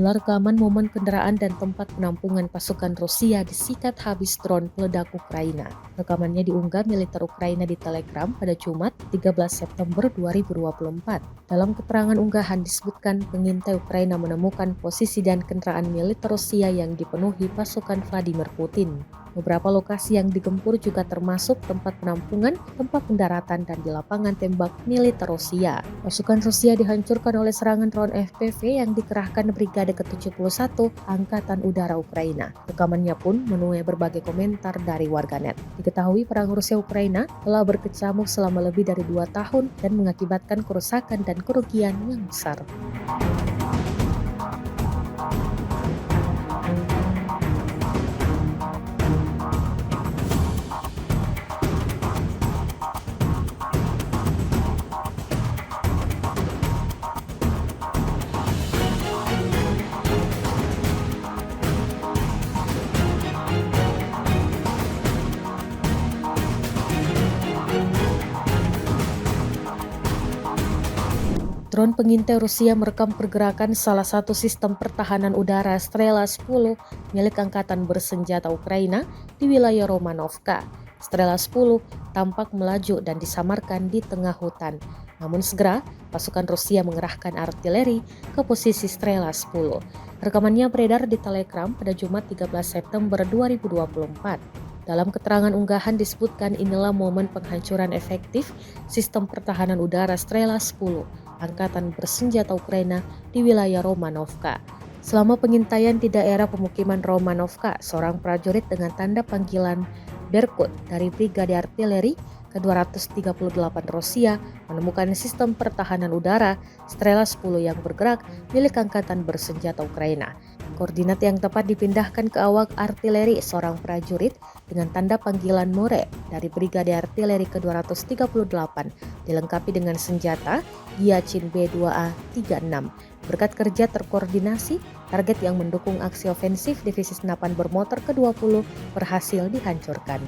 Inilah rekaman momen kendaraan dan tempat penampungan pasukan Rusia disikat habis drone peledak Ukraina. Rekamannya diunggah militer Ukraina di Telegram pada Jumat 13 September 2024. Dalam keterangan unggahan disebutkan pengintai Ukraina menemukan posisi dan kendaraan militer Rusia yang dipenuhi pasukan Vladimir Putin. Beberapa lokasi yang digempur juga termasuk tempat penampungan, tempat pendaratan, dan di lapangan tembak militer Rusia. Pasukan Rusia dihancurkan oleh serangan drone FPV yang dikerahkan Brigade ke-71 Angkatan Udara Ukraina. Rekamannya pun menuai berbagai komentar dari warganet. Diketahui perang Rusia-Ukraina telah berkecamuk selama lebih dari 2 tahun dan mengakibatkan kerusakan dan kerugian yang besar. Drone pengintai Rusia merekam pergerakan salah satu sistem pertahanan udara Strela 10 milik Angkatan Bersenjata Ukraina di wilayah Romanovka. Strela 10 tampak melaju dan disamarkan di tengah hutan. Namun segera, pasukan Rusia mengerahkan artileri ke posisi Strela 10. Rekamannya beredar di Telegram pada Jumat 13 September 2024. Dalam keterangan unggahan disebutkan inilah momen penghancuran efektif sistem pertahanan udara Strela 10 Angkatan Bersenjata Ukraina di wilayah Romanovka. Selama pengintaian di daerah pemukiman Romanovka, seorang prajurit dengan tanda panggilan Berkut dari Brigade Artileri ke-238 Rusia menemukan sistem pertahanan udara Strela 10 yang bergerak milik Angkatan Bersenjata Ukraina. Koordinat yang tepat dipindahkan ke awak artileri seorang prajurit dengan tanda panggilan More dari Brigade Artileri ke-238 dilengkapi dengan senjata Gyachin B2A 36. Berkat kerja terkoordinasi, target yang mendukung aksi ofensif divisi senapan bermotor ke-20 berhasil dihancurkan.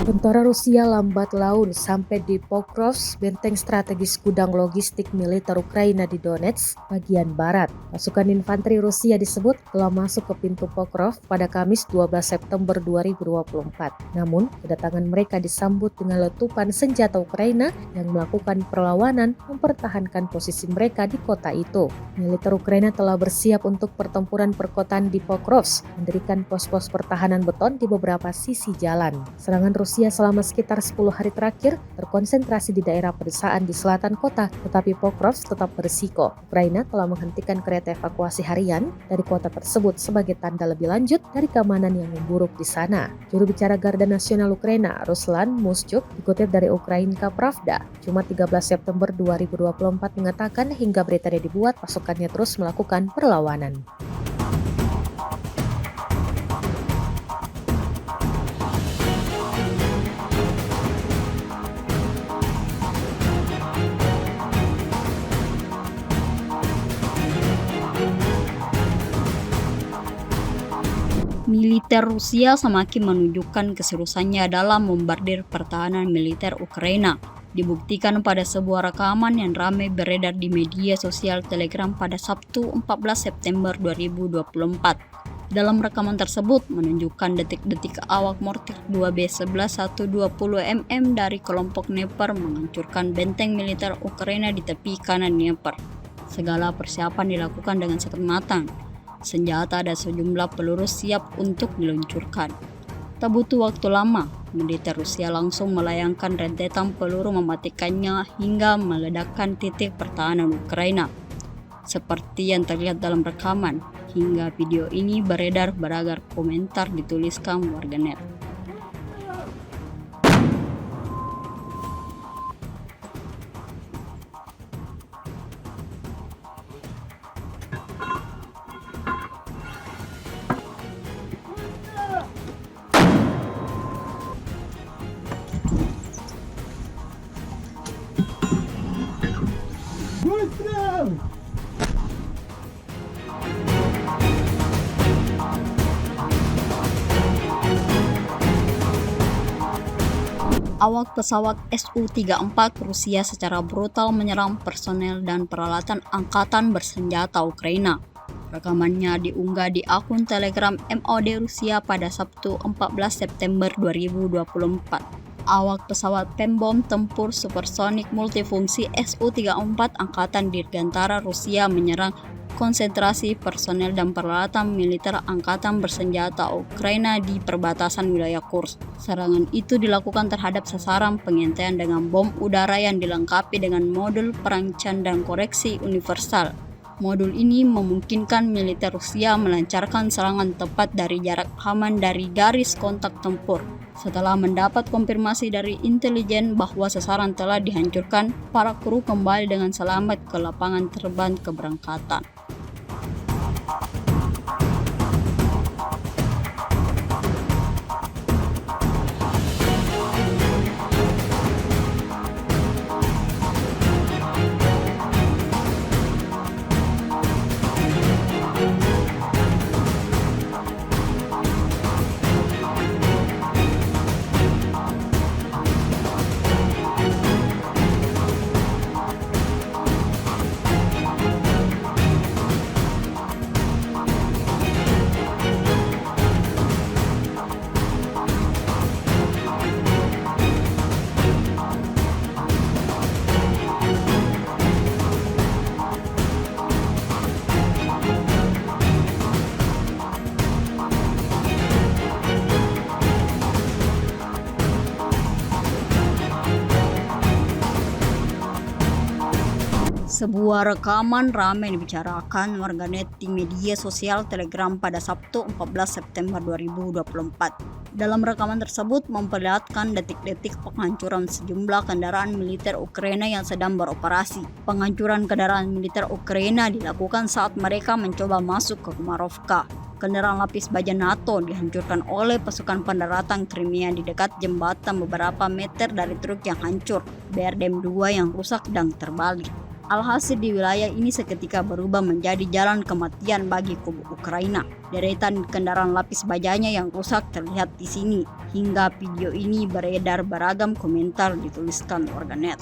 Tentara Rusia lambat laun sampai di Pokrovsk, benteng strategis gudang logistik militer Ukraina di Donetsk, bagian barat. Pasukan infanteri Rusia disebut telah masuk ke pintu Pokrovsk pada Kamis 12 September 2024. Namun, kedatangan mereka disambut dengan letupan senjata Ukraina yang melakukan perlawanan mempertahankan posisi mereka di kota itu. Militer Ukraina telah bersiap untuk pertempuran perkotaan di Pokrovsk, mendirikan pos-pos pertahanan beton di beberapa sisi jalan. Serangan Rusia selama sekitar 10 hari terakhir terkonsentrasi di daerah pedesaan di selatan kota, tetapi Pokrovsk tetap berisiko. Ukraina telah menghentikan kereta evakuasi harian dari kota tersebut sebagai tanda lebih lanjut dari keamanan yang memburuk di sana. Juru bicara Garda Nasional Ukraina, Ruslan Muschuk, dikutip dari Ukrainka Pravda, Jumat 13 September 2024 mengatakan hingga berita dibuat, pasukannya terus melakukan perlawanan. Militer Rusia semakin menunjukkan keseriusannya dalam membardir pertahanan militer Ukraina. Dibuktikan pada sebuah rekaman yang ramai beredar di media sosial Telegram pada Sabtu 14 September 2024. Dalam rekaman tersebut menunjukkan detik-detik awak mortir 2B11 120 mm dari kelompok Dnieper menghancurkan benteng militer Ukraina di tepi kanan Dnieper. Segala persiapan dilakukan dengan sangat matang. Senjata dan sejumlah peluru siap untuk diluncurkan. Tak butuh waktu lama, militer Rusia langsung melayangkan rentetan peluru mematikannya hingga meledakkan titik pertahanan Ukraina. Seperti yang terlihat dalam rekaman, hingga video ini beredar beragam komentar dituliskan warganet. Awak pesawat Su-34 Rusia secara brutal menyerang personel dan peralatan angkatan bersenjata Ukraina. Rekamannya diunggah di akun Telegram MOD Rusia pada Sabtu 14 September 2024. Awak pesawat pembom tempur supersonik multifungsi Su-34 Angkatan Dirgantara Rusia menyerang konsentrasi personel dan peralatan militer angkatan bersenjata Ukraina di perbatasan wilayah Kursk. Serangan itu dilakukan terhadap sasaran pengintaian dengan bom udara yang dilengkapi dengan modul perancang dan koreksi universal. Modul ini memungkinkan militer Rusia melancarkan serangan tepat dari jarak aman dari garis kontak tempur. Setelah mendapat konfirmasi dari intelijen bahwa sasaran telah dihancurkan, para kru kembali dengan selamat ke lapangan terbang keberangkatan. Sebuah rekaman ramai dibicarakan warganet di media sosial Telegram pada Sabtu 14 September 2024. Dalam rekaman tersebut memperlihatkan detik-detik penghancuran sejumlah kendaraan militer Ukraina yang sedang beroperasi. Penghancuran kendaraan militer Ukraina dilakukan saat mereka mencoba masuk ke Kumarovka. Kendaraan lapis baja NATO dihancurkan oleh pasukan pendaratan Crimea di dekat jembatan beberapa meter dari truk yang hancur, BRDM-2 yang rusak dan terbalik. Alhasil di wilayah ini seketika berubah menjadi jalan kematian bagi kubu Ukraina. Deretan kendaraan lapis bajanya yang rusak terlihat di sini. Hingga video ini beredar beragam komentar dituliskan warganet.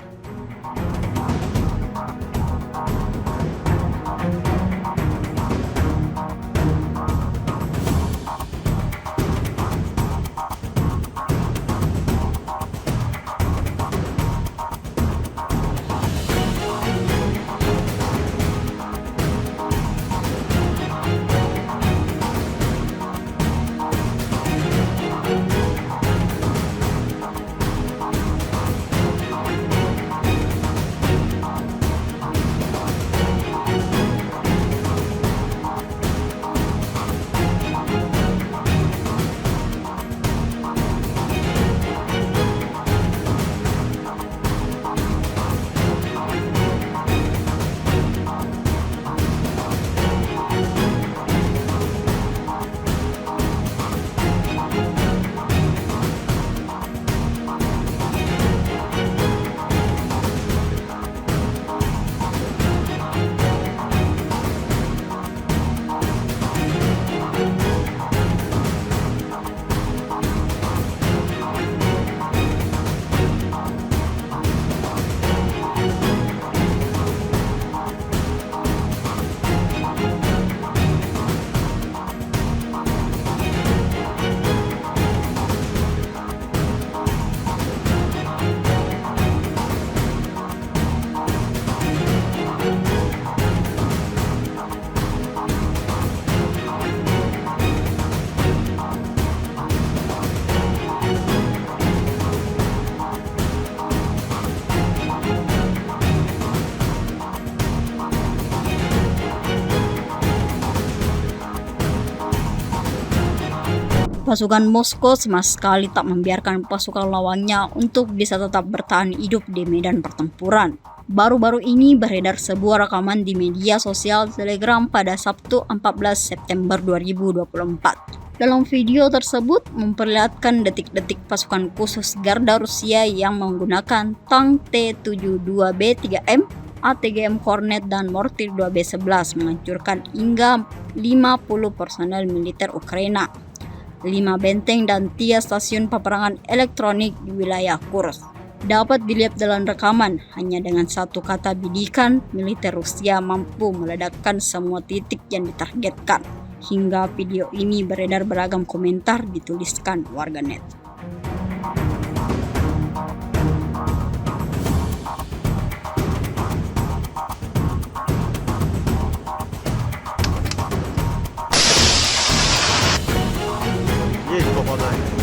Pasukan Moskow sama sekali tak membiarkan pasukan lawannya untuk bisa tetap bertahan hidup di medan pertempuran. Baru-baru ini beredar sebuah rekaman di media sosial Telegram pada Sabtu 14 September 2024. Dalam video tersebut memperlihatkan detik-detik pasukan khusus Garda Rusia yang menggunakan tank T-72B3M ATGM Hornet dan mortir 2B11 menghancurkan hingga 50 personel militer Ukraina, 5 benteng dan 3 stasiun peperangan elektronik di wilayah Kursk. Dapat dilihat dalam rekaman, hanya dengan satu kata bidikan, militer Rusia mampu meledakkan semua titik yang ditargetkan. Hingga video ini beredar beragam komentar dituliskan warganet. Есть попадание.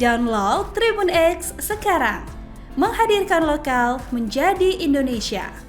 Download Tribun X sekarang, menghadirkan lokal menjadi Indonesia.